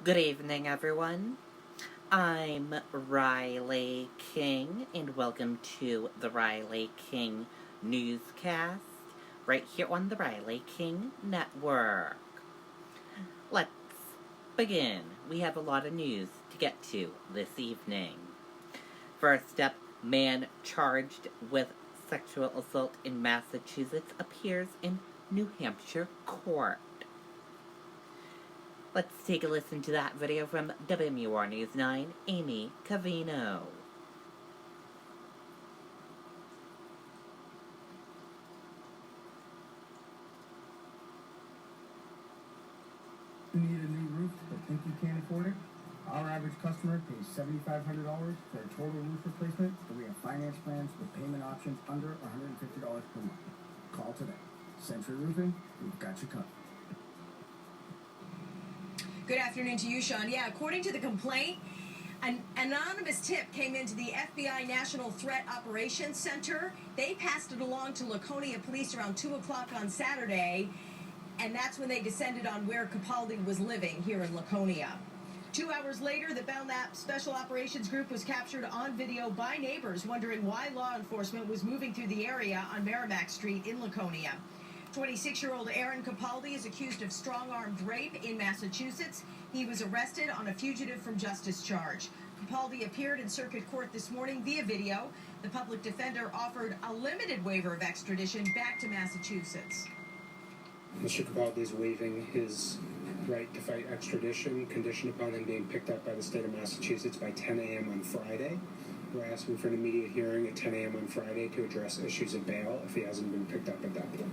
Good evening, everyone. I'm Riley King, and welcome to the Riley King Newscast, right here on the Riley King Network. Let's begin. We have a lot of news to get to this evening. First up, man charged with sexual assault in Massachusetts appears in New Hampshire court. Let's take a listen to that video from WMUR News 9, Amy Cavino. You need a new roof but think you can't afford it? Our average customer pays $7,500 for a total roof replacement, but we have finance plans with payment options under $150 per month. Call today. Century Roofing, we've got you covered. Good afternoon to you, Sean. Yeah, according to the complaint, an anonymous tip came into the FBI National Threat Operations Center. They passed it along to Laconia Police around 2 o'clock on Saturday, and that's when they descended on where Capaldi was living here in Laconia. 2 hours later, the Belknap Special Operations Group was captured on video by neighbors wondering why law enforcement was moving through the area on Merrimack Street in Laconia. 26-year-old Aaron Capaldi is accused of strong-armed rape in Massachusetts. He was arrested on a fugitive from justice charge. Capaldi appeared in circuit court this morning via video. The public defender offered a limited waiver of extradition back to Massachusetts. Mr. Capaldi is waiving his right to fight extradition, conditioned upon him being picked up by the state of Massachusetts by 10 a.m. on Friday. We're asking for an immediate hearing at 10 a.m. on Friday to address issues of bail if he hasn't been picked up at that point.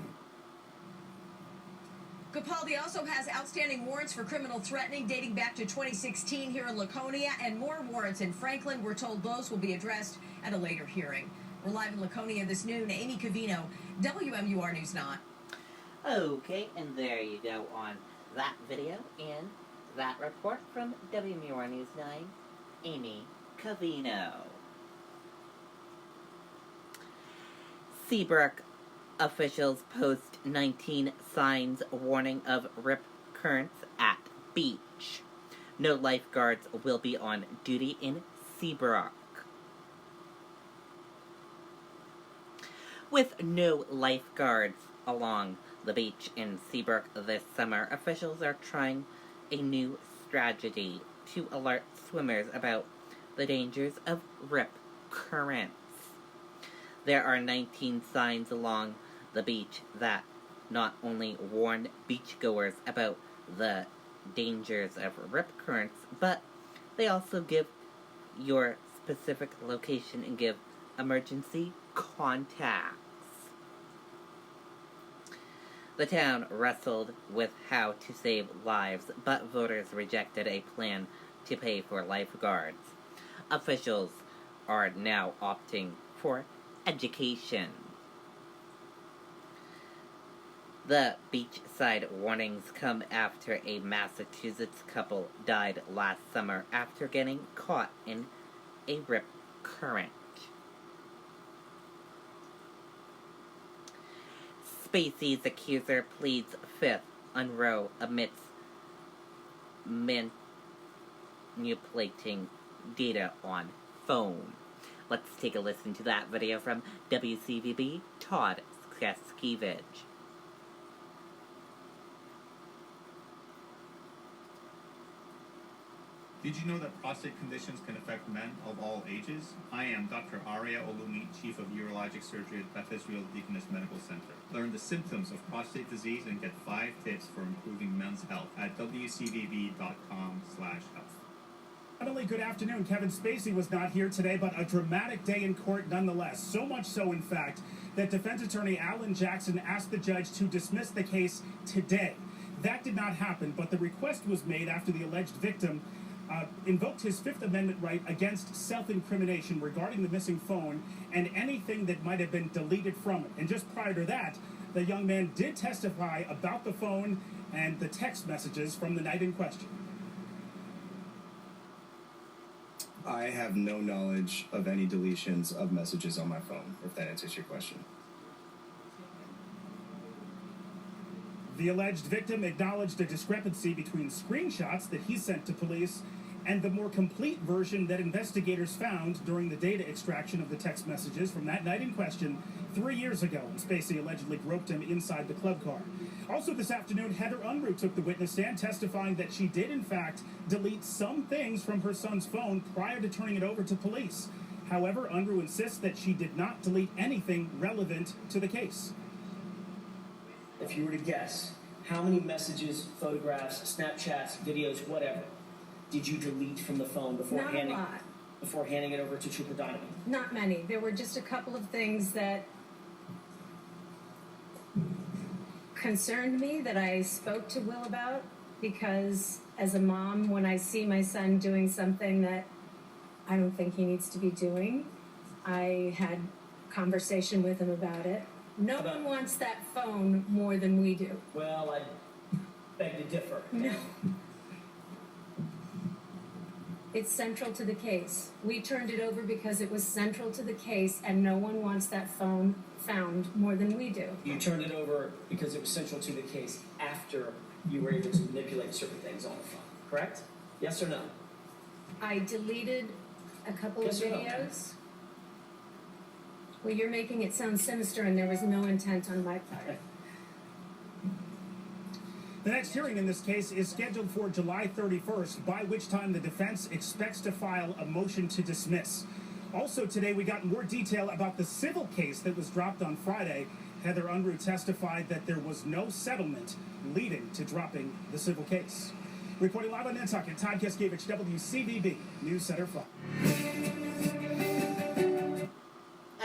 Capaldi also has outstanding warrants for criminal threatening dating back to 2016 here in Laconia, and more warrants in Franklin. We're told those will be addressed at a later hearing. We're live in Laconia this noon. Amy Cavino, WMUR News 9. Okay, and there you go on that video and that report from WMUR News 9, Amy Cavino. Seabrook officials post 19 signs warning of rip currents at beach. No lifeguards will be on duty in Seabrook. With no lifeguards along the beach in Seabrook this summer, officials are trying a new strategy to alert swimmers about the dangers of rip currents. There are 19 signs along the beach that not only warn beachgoers about the dangers of rip currents, but they also give your specific location and give emergency contacts. The town wrestled with how to save lives, but voters rejected a plan to pay for lifeguards. Officials are now opting for education. The beachside warnings come after a Massachusetts couple died last summer after getting caught in a rip current. Spacey's accuser pleads fifth on Roe amidst manipulating data on phone. Let's take a listen to that video from WCVB Todd Skaskiewicz. Did you know that prostate conditions can affect men of all ages? I am Dr. Arya Olumi, Chief of Urologic Surgery at Beth Israel Deaconess Medical Center. Learn the symptoms of prostate disease and get 5 tips for improving men's health at wcvb.com/health. Finally, good afternoon. Kevin Spacey was not here today, but a dramatic day in court nonetheless. So much so, in fact, that defense attorney Alan Jackson asked the judge to dismiss the case today. That did not happen, but the request was made after the alleged victim invoked his Fifth Amendment right against self-incrimination regarding the missing phone and anything that might have been deleted from it. And just prior to that, the young man did testify about the phone and the text messages from the night in question. I have no knowledge of any deletions of messages on my phone, if that answers your question. The alleged victim acknowledged a discrepancy between screenshots that he sent to police and the more complete version that investigators found during the data extraction of the text messages from that night in question 3 years ago when Spacey allegedly groped him inside the club car. Also this afternoon, Heather Unruh took the witness stand, testifying that she did in fact delete some things from her son's phone prior to turning it over to police. However, Unruh insists that she did not delete anything relevant to the case. If you were to guess, how many messages, photographs, Snapchats, videos, whatever, did you delete from the phone before Not a lot. before handing it over to Trooper Donovan? Not many. There were just a couple of things that concerned me that I spoke to Will about, because as a mom, when I see my son doing something that I don't think he needs to be doing, I had conversation with him about it. No one wants that phone more than we do. Well, I beg to differ. No. It's central to the case. We turned it over because it was central to the case, and no one wants that phone found more than we do. You turned it over because it was central to the case after you were able to manipulate certain things on the phone, correct? Yes or no? I deleted a couple Yes of or no? videos. Well, you're making it sound sinister, and there was no intent on my part. The next hearing in this case is scheduled for July 31st, by which time the defense expects to file a motion to dismiss. Also today, we got more detail about the civil case that was dropped on Friday. Heather Unruh testified that there was no settlement leading to dropping the civil case. Reporting live on Nantucket, Todd Kiskevich, WCVB News Center 5.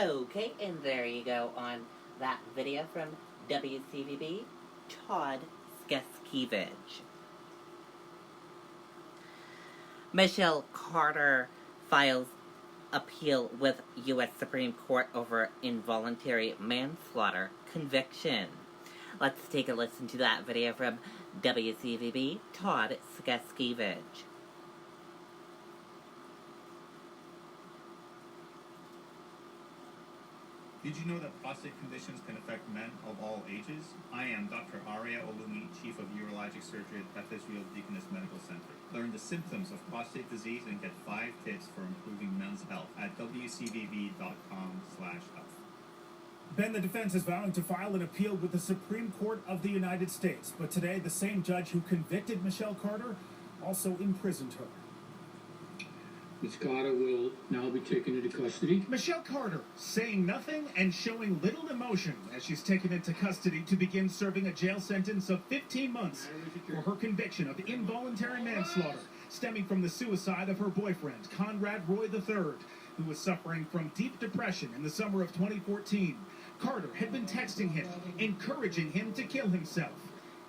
Okay, and there you go on that video from WCVB, Todd Kiskevich. Michelle Carter files appeal with U.S. Supreme Court over involuntary manslaughter conviction. Let's take a listen to that video from WCVB, Todd Kiskevich. Did you know that prostate conditions can affect men of all ages? I am Dr. Aria Olumi, Chief of Urologic Surgery at Beth Israel Deaconess Medical Center. Learn the symptoms of prostate disease and get 5 tips for improving men's health at wcvb.com/health. Ben, the defense is vowing to file an appeal with the Supreme Court of the United States. But today, the same judge who convicted Michelle Carter also imprisoned her. Ms. Carter will now be taken into custody. Michelle Carter saying nothing and showing little emotion as she's taken into custody to begin serving a jail sentence of 15 months for her conviction of involuntary manslaughter stemming from the suicide of her boyfriend, Conrad Roy III, who was suffering from deep depression in the summer of 2014. Carter had been texting him, encouraging him to kill himself.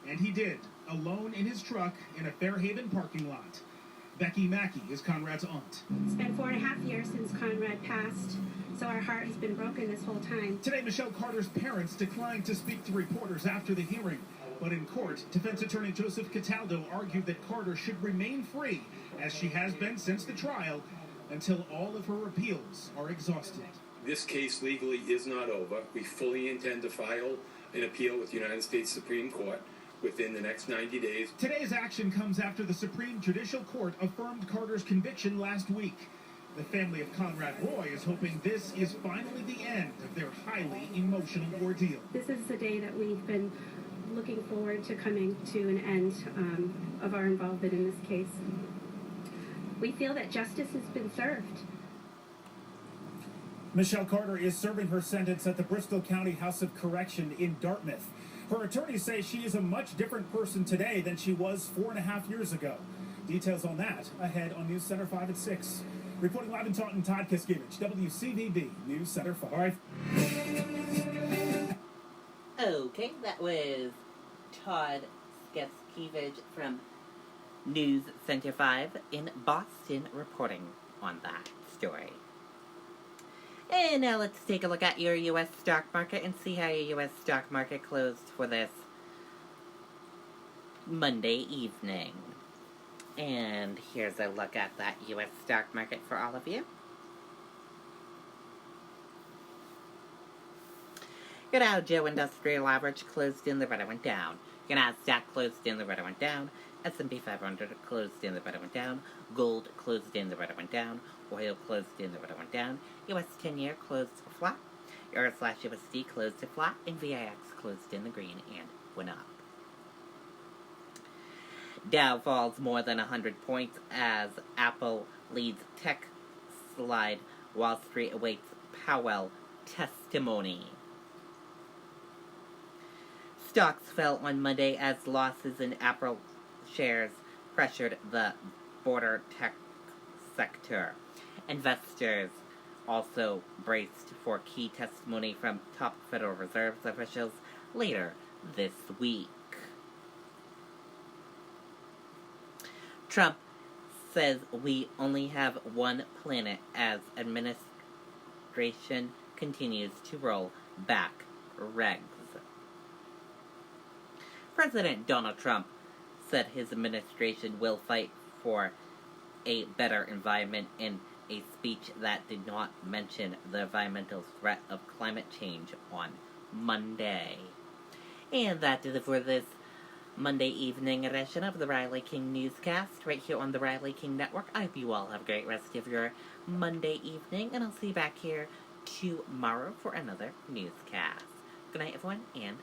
And he did, alone in his truck in a Fairhaven parking lot. Becky Mackey is Conrad's aunt. It's been 4.5 years since Conrad passed, so our heart has been broken this whole time. Today, Michelle Carter's parents declined to speak to reporters after the hearing. But in court, defense attorney Joseph Cataldo argued that Carter should remain free, as she has been since the trial, until all of her appeals are exhausted. This case legally is not over. We fully intend to file an appeal with the United States Supreme Court within the next 90 days. Today's action comes after the Supreme Judicial Court affirmed Carter's conviction last week. The family of Conrad Roy is hoping this is finally the end of their highly emotional ordeal. This is the day that we've been looking forward to coming to an end of our involvement in this case. We feel that justice has been served. Michelle Carter is serving her sentence at the Bristol County House of Correction in Dartmouth. Her attorneys say she is a much different person today than she was 4.5 years ago. Details on that ahead on News Center 5 at 6. Reporting live in Taunton, Todd Kiskevich, WCVB News Center 5. All right. Okay, that was Todd Kiskevich from News Center 5 in Boston reporting on that story. And now let's take a look at your U.S. stock market and see how your U.S. stock market closed for this Monday evening. And here's a look at that U.S. stock market for all of you. Your Dow Joe Industrial Average closed in the red and went down NASDAQ closed in, the red went down. S&P 500 closed in, the red went down. Gold closed in, the red went down. Oil closed in, the red went down. US 10-year closed flat. Euro/USD closed flat. And VIX closed in the green and went up. Dow falls more than 100 points as Apple leads tech slide. Wall Street awaits Powell testimony. Stocks fell on Monday as losses in Apple shares pressured the broader tech sector. Investors also braced for key testimony from top Federal Reserve officials later this week. Trump says we only have one planet as administration continues to roll back regs. President Donald Trump said his administration will fight for a better environment in a speech that did not mention the environmental threat of climate change on Monday. And that is it for this Monday evening edition of the Riley King Newscast, right here on the Riley King Network. I hope you all have a great rest of your Monday evening, and I'll see you back here tomorrow for another newscast. Good night, everyone, and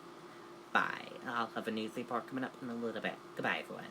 bye. I'll have a news report coming up in a little bit. Goodbye, everyone.